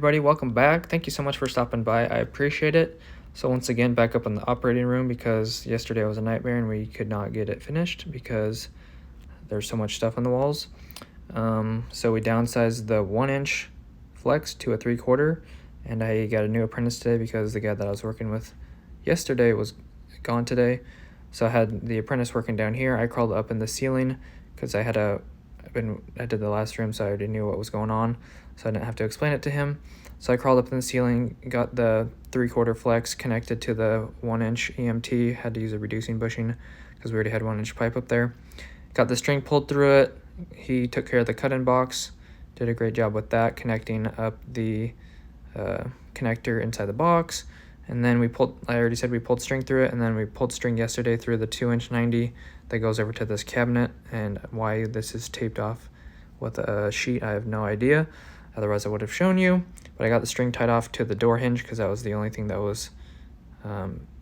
everybody, welcome back. Thank you so much for stopping by. I appreciate it. So once again, back up in the operating room because yesterday was a nightmare and we could not get it finished because there's so much stuff on the walls. So we downsized the 1-inch flex to a 3/4, and I got a new apprentice today because the guy that I was working with yesterday was gone today. So I had the apprentice working down here. I crawled up in the ceiling because I did the last room, so I already knew what was going on, so I didn't have to explain it to him. So I crawled up in the ceiling, got the 3/4 flex connected to the 1-inch EMT, had to use a reducing bushing because we already had 1-inch pipe up there. Got the string pulled through it. He took care of the cut-in box, did a great job with that, connecting up the connector inside the box. And then I already said we pulled string through it, and then we pulled string yesterday through the 2-inch 90 that goes over to this cabinet. And why this is taped off with a sheet, I have no idea. Otherwise I would have shown you. But I got the string tied off to the door hinge because that was the only thing that was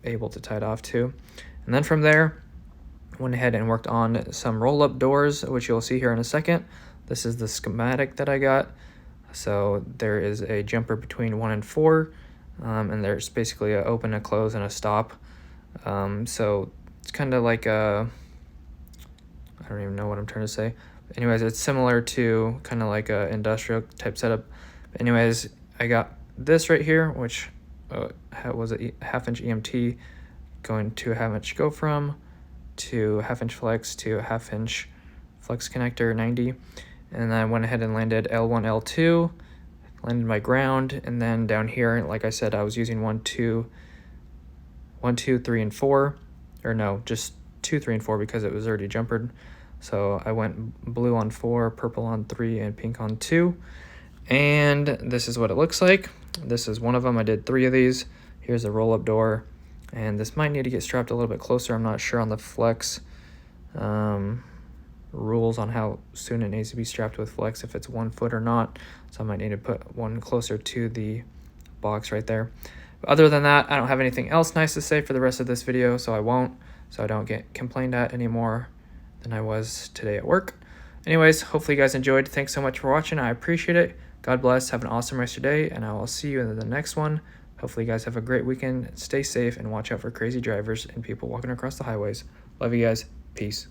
able to tie it off to. And then from there, went ahead and worked on some roll-up doors, which you'll see here in a second. This is the schematic that I got. So there is a jumper between 1 and 4. And there's basically a open, a close, and a stop. So it's kind of like I don't even know what I'm trying to say. Anyways, it's similar to kind of like a industrial type setup. Anyways, I got this right here, which was a 1/2-inch EMT going to a 1/2-inch go from to 1/2-inch flex to a 1/2-inch flex connector 90. And I went ahead and landed L1, L2. Landed my ground, and then down here, like I said, I was using 1, 2, 3, and 4, or no, just 2, 3, and 4 because it was already jumpered. So I went blue on 4, purple on 3, and pink on 2, and this is what it looks like. This is one of them. I did 3 of these. Here's a roll-up door, and this might need to get strapped a little bit closer. I'm not sure on the flex rules on how soon it needs to be strapped with flex, if it's 1 foot or not, so I might need to put one closer to the box right there. But other than that, I don't have anything else nice to say for the rest of this video, so I won't, so I don't get complained at any more than I was today at work. Anyways, hopefully you guys enjoyed. Thanks so much for watching. I appreciate it. God bless. Have an awesome rest of your day, and I will see you in the next one. Hopefully you guys have a great weekend. Stay safe and watch out for crazy drivers and people walking across the highways. Love you guys. Peace.